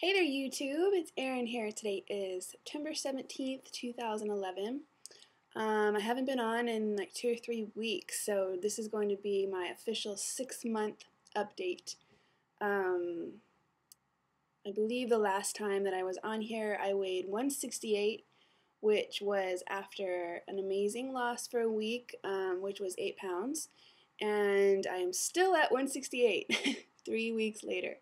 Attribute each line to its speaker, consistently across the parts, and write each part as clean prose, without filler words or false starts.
Speaker 1: Hey there, YouTube. It's Erin here. Today is September 17th, 2011. I haven't been on in like 2 or 3 weeks, so this is going to be my official 6-month update. I believe the last time that I was on here, I weighed 168, which was after an amazing loss for a week, which was 8 pounds. And I am still at 168 3 weeks later.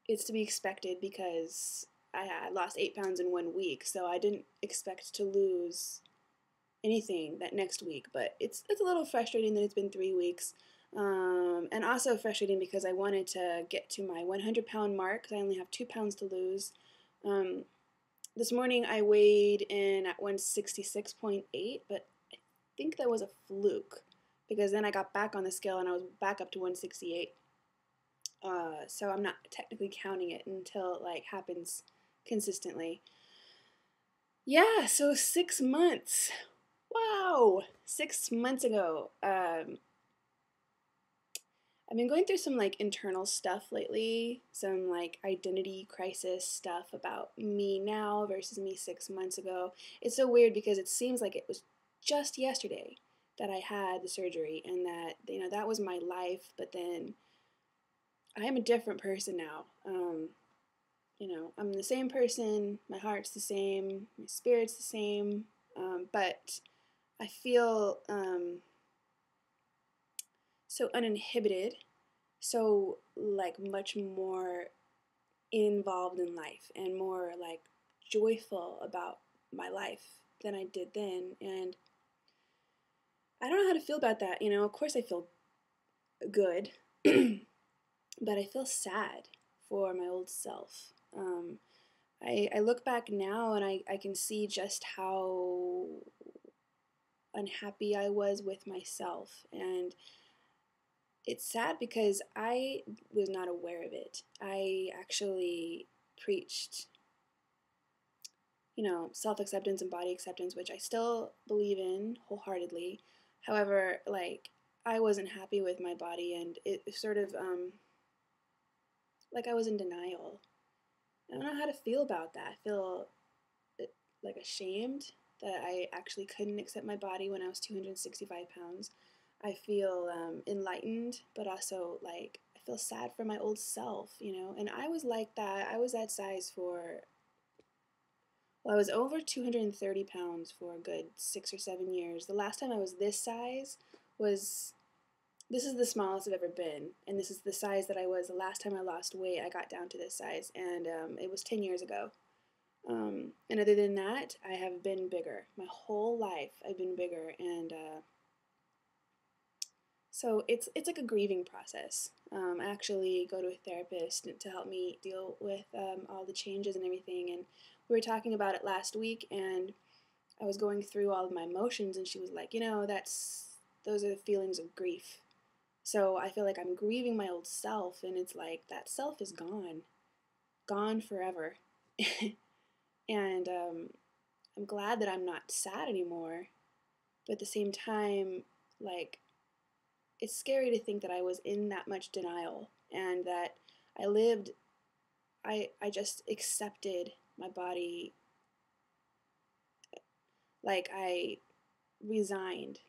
Speaker 1: It's to be expected because I had lost 8 pounds in 1 week, so I didn't expect to lose anything that next week. But it's a little frustrating that it's been 3 weeks, and also frustrating because I wanted to get to my 100-pound mark because I only have 2 pounds to lose. This morning I weighed in at 166.8, but I think that was a fluke because then I got back on the scale and I was back up to 168. So I'm not technically counting it until it like happens consistently. Yeah, so 6 months. Wow, 6 months ago. I've been going through some like internal stuff lately, some like identity crisis stuff about me now versus me 6 months ago. It's so weird because it seems like it was just yesterday that I had the surgery and that that was my life, but then I am a different person now. I'm the same person, my heart's the same, my spirit's the same, but I feel so uninhibited, so like much more involved in life and more like joyful about my life than I did then. And I don't know how to feel about that. Of course I feel good, but I feel sad for my old self. I look back now and I can see just how unhappy I was with myself. And it's sad because I was not aware of it. I actually preached, self acceptance and body acceptance, which I still believe in wholeheartedly. However, like, I wasn't happy with my body, and it sort of, like I was in denial. I don't know how to feel about that. I feel like ashamed that I actually couldn't accept my body when I was 265 pounds. I feel enlightened, but also like I feel sad for my old self, And I was like that. I was that size I was over 230 pounds for a good 6 or 7 years. The last time I was this size this is the smallest I've ever been, and this is the size that I was the last time I lost weight. I got down to this size, and it was 10 years ago. And other than that, I have been bigger. My whole life, I've been bigger, and so it's like a grieving process. I actually go to a therapist to help me deal with all the changes and everything. And we were talking about it last week, and I was going through all of my emotions, and she was like, those are the feelings of grief. So I feel like I'm grieving my old self, and it's like that self is gone forever. And I'm glad that I'm not sad anymore, but at the same time, like, it's scary to think that I was in that much denial and that I lived, I just accepted my body, like I resigned.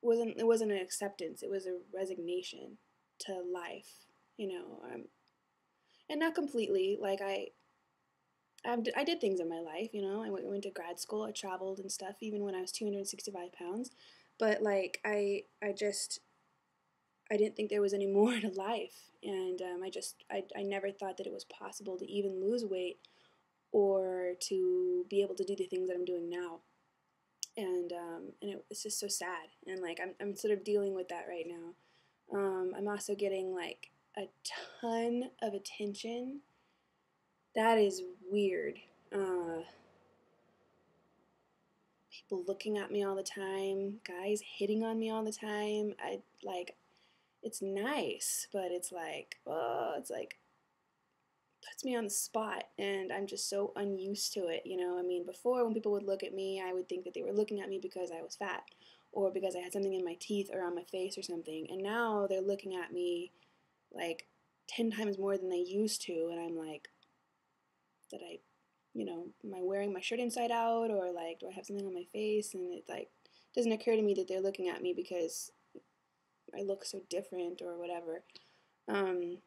Speaker 1: It wasn't an acceptance, it was a resignation to life, and not completely, like I did things in my life, I went to grad school, I traveled and stuff, even when I was 265 pounds. But like, I didn't think there was any more to life. And I never thought that it was possible to even lose weight or to be able to do the things that I'm doing now. And it's just so sad. And like, I'm sort of dealing with that right now. I'm also getting like a ton of attention. That is weird. People looking at me all the time, guys hitting on me all the time. It's nice, but it's like puts me on the spot, and I'm just so unused to it. I mean, before when people would look at me, I would think that they were looking at me because I was fat or because I had something in my teeth or on my face or something. And now they're looking at me like 10 times more than they used to, and I'm like, that I, am I wearing my shirt inside out, or like, do I have something on my face? And it like doesn't occur to me that they're looking at me because I look so different or whatever. And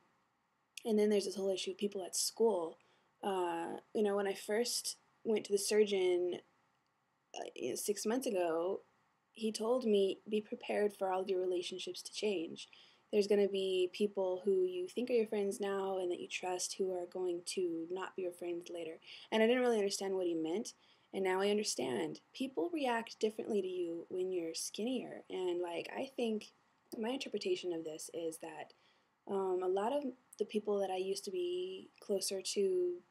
Speaker 1: then there's this whole issue of people at school. When I first went to the surgeon 6 months ago, he told me, be prepared for all of your relationships to change. There's going to be people who you think are your friends now and that you trust who are going to not be your friends later. And I didn't really understand what he meant. And now I understand. People react differently to you when you're skinnier. And like, I think my interpretation of this is that a lot of the people that I used to be closer to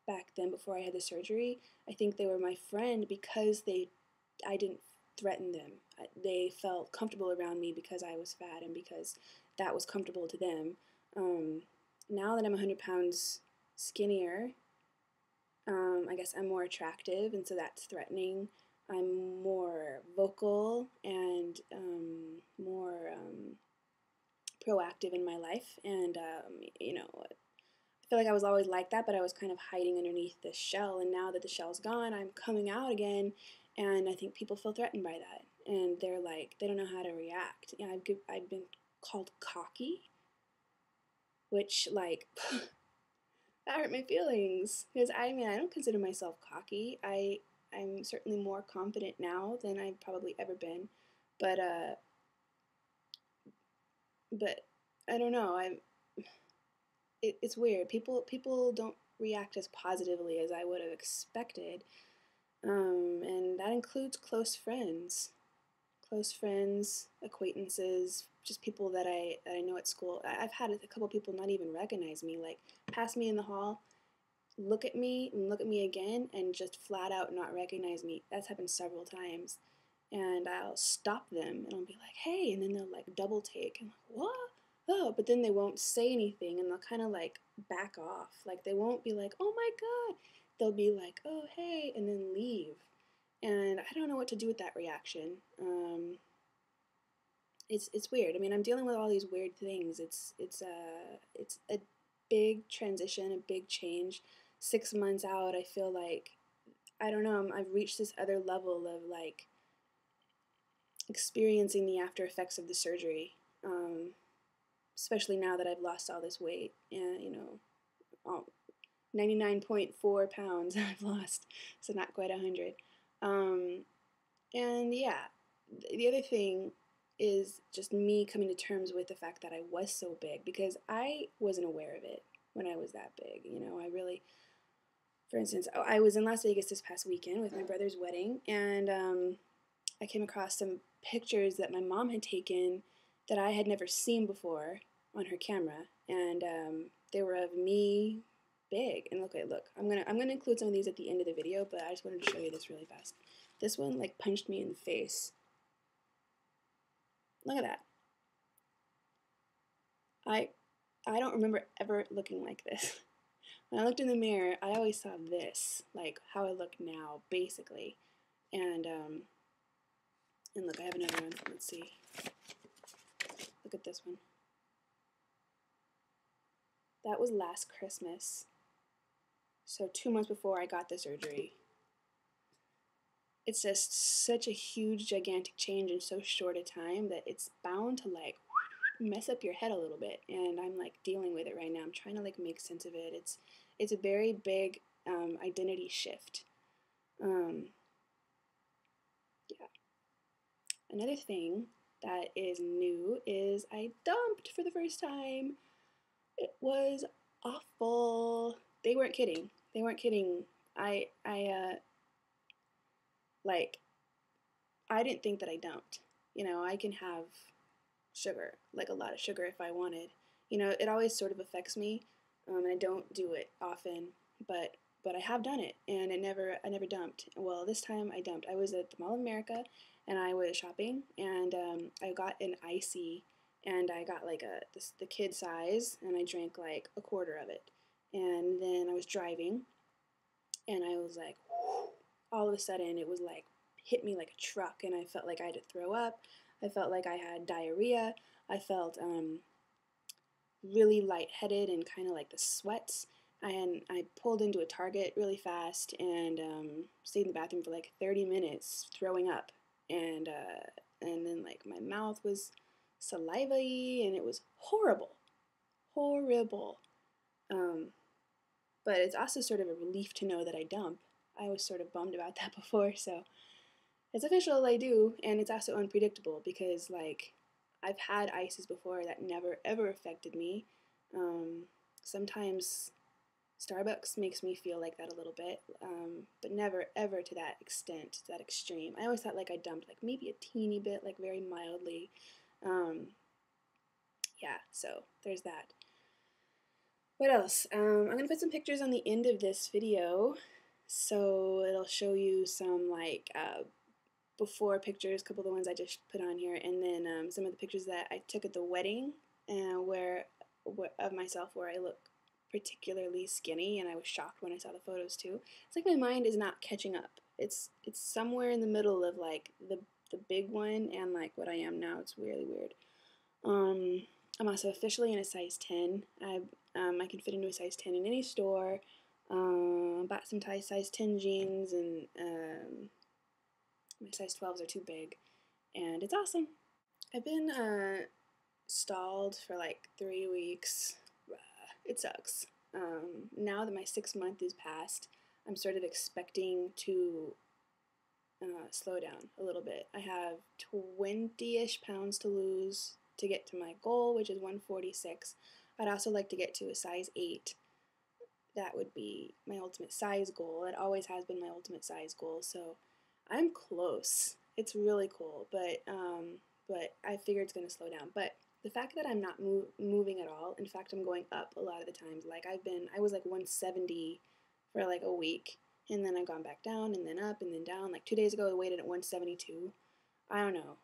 Speaker 1: back then before I had the surgery, I think they were my friend because I didn't threaten them. They felt comfortable around me because I was fat and because that was comfortable to them. Now that I'm 100 pounds skinnier, I guess I'm more attractive, and so that's threatening. I'm more vocal and more proactive in my life, and I feel like I was always like that, but I was kind of hiding underneath this shell, and now that the shell's gone, I'm coming out again, and I think people feel threatened by that, and they're like, they don't know how to react. I've been called cocky, which, like, that hurt my feelings, because I don't consider myself cocky. I'm certainly more confident now than I've probably ever been, but I don't know, it's weird. People don't react as positively as I would have expected, and that includes close friends, acquaintances, just people that I know at school. I've had a couple people not even recognize me, like pass me in the hall, look at me and look at me again, and just flat out not recognize me. That's happened several times, and I'll stop them and I'll be like, hey, and then they'll like double take. I'm like, what? Oh, but then they won't say anything and they'll kind of like back off. Like they won't be like, oh my God. They'll be like, oh, hey, and then leave. And I don't know what to do with that reaction. It's weird. I mean, I'm dealing with all these weird things. It's a big transition, a big change. 6 months out, I feel like, I don't know, I've reached this other level of like experiencing the after effects of the surgery. Especially now that I've lost all this weight, and 99.4 pounds I've lost, so not quite 100. And yeah, the other thing is just me coming to terms with the fact that I was so big, because I wasn't aware of it when I was that big. I really, for instance, I was in Las Vegas this past weekend with my brother's wedding, and I came across some pictures that my mom had taken that I had never seen before on her camera, and they were of me big. And look, I'm gonna include some of these at the end of the video, but I just wanted to show you this really fast. This one like punched me in the face. Look at that. I don't remember ever looking like this. When I looked in the mirror, I always saw this, like how I look now, basically. And look, I have another one. Let's see. Look at this one. That was last Christmas. So 2 months before I got the surgery. It's just such a huge, gigantic change in so short a time that it's bound to like mess up your head a little bit. And I'm like dealing with it right now. I'm trying to like make sense of it. It's a very big identity shift. Yeah. Another thing that is new is I dumped for the first time. It was awful. They weren't kidding. I didn't think that I dumped. I can have sugar, like a lot of sugar if I wanted. It always sort of affects me, and I don't do it often, but I have done it, and I never dumped. Well, this time I dumped. I was at the Mall of America, and I was shopping, and I got an icy, and I got like the kid size, and I drank like a quarter of it, and then I was driving, and I was like, whew, all of a sudden it was like hit me like a truck, and I felt like I had to throw up. I felt like I had diarrhea. I felt really lightheaded and kind of like the sweats. And I pulled into a Target really fast and stayed in the bathroom for like 30 minutes throwing up. And then like my mouth was saliva-y and it was horrible. Horrible. Um, but it's also sort of a relief to know that I dump. I was sort of bummed about that before, so it's official, I do, and it's also unpredictable because, like, I've had ices before that never ever affected me. Um, Sometimes Starbucks makes me feel like that a little bit, but never ever to that extent, to that extreme. I always thought like I dumped like maybe a teeny bit, like very mildly. Um, yeah, so there's that. What else? I'm gonna put some pictures on the end of this video, so it'll show you some like before pictures, a couple of the ones I just put on here, and then some of the pictures that I took at the wedding, where of myself where I look particularly skinny, and I was shocked when I saw the photos too. It's like my mind is not catching up. It's somewhere in the middle of like the big one and like what I am now. It's really weird. I'm also officially in a size 10. I can fit into a size 10 in any store. Bought some size 10 jeans, and my size 12s are too big, and it's awesome. I've been stalled for like 3 weeks. It sucks. Now that my 6 month is past, I'm sort of expecting to slow down a little bit. I have 20-ish pounds to lose to get to my goal, which is 146. I'd also like to get to a size 8. That would be my ultimate size goal. It always has been my ultimate size goal, so I'm close. It's really cool, but I figure it's going to slow down. But the fact that I'm not moving at all, in fact, I'm going up a lot of the times. Like I was like 170 for like a week, and then I've gone back down, and then up, and then down. Like 2 days ago, I weighed at 172. I don't know.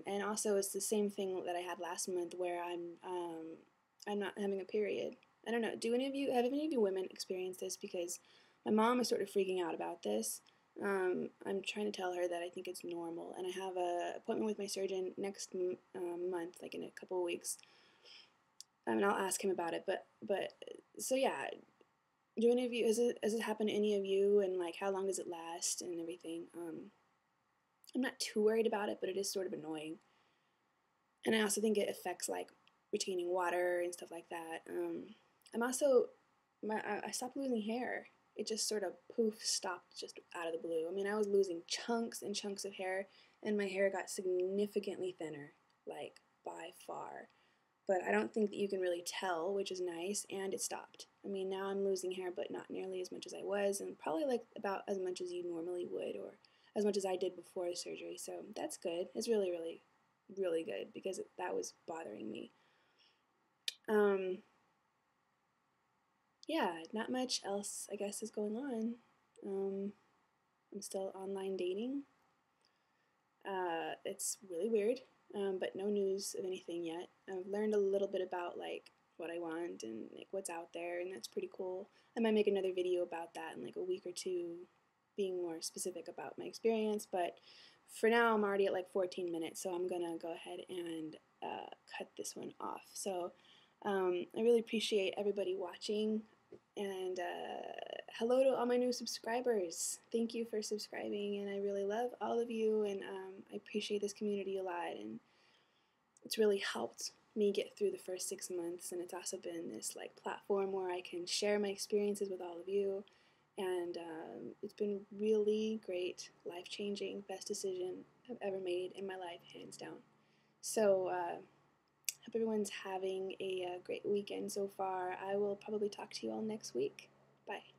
Speaker 1: And also, it's the same thing that I had last month, where I'm not having a period. I don't know. Have any of you women experienced this? Because my mom is sort of freaking out about this. I'm trying to tell her that I think it's normal, and I have an appointment with my surgeon next month, like in a couple of weeks. And I'll ask him about it. But so yeah, do any of you has it happened to any of you, and like how long does it last and everything? I'm not too worried about it, but it is sort of annoying, and I also think it affects like retaining water and stuff like that. I'm also I stopped losing hair. It just sort of poof stopped just out of the blue. I mean, I was losing chunks and chunks of hair, and my hair got significantly thinner, like by far. But I don't think that you can really tell, which is nice, and it stopped. I mean, now I'm losing hair, but not nearly as much as I was, and probably like about as much as you normally would, or as much as I did before the surgery. So that's good. It's really, really, really good because that was bothering me. Yeah, not much else, I guess, is going on. I'm still online dating. It's really weird, but no news of anything yet. I've learned a little bit about like what I want and like what's out there, and that's pretty cool. I might make another video about that in like a week or two, being more specific about my experience. But for now, I'm already at like 14 minutes, so I'm gonna go ahead and cut this one off. So I really appreciate everybody watching, and hello to all my new subscribers. Thank you for subscribing, and I really love all of you, and I appreciate this community a lot, and it's really helped me get through the first 6 months, and it's also been this like platform where I can share my experiences with all of you, and it's been really great, life-changing, best decision I've ever made in my life, hands down. So hope everyone's having a great weekend so far. I will probably talk to you all next week. Bye.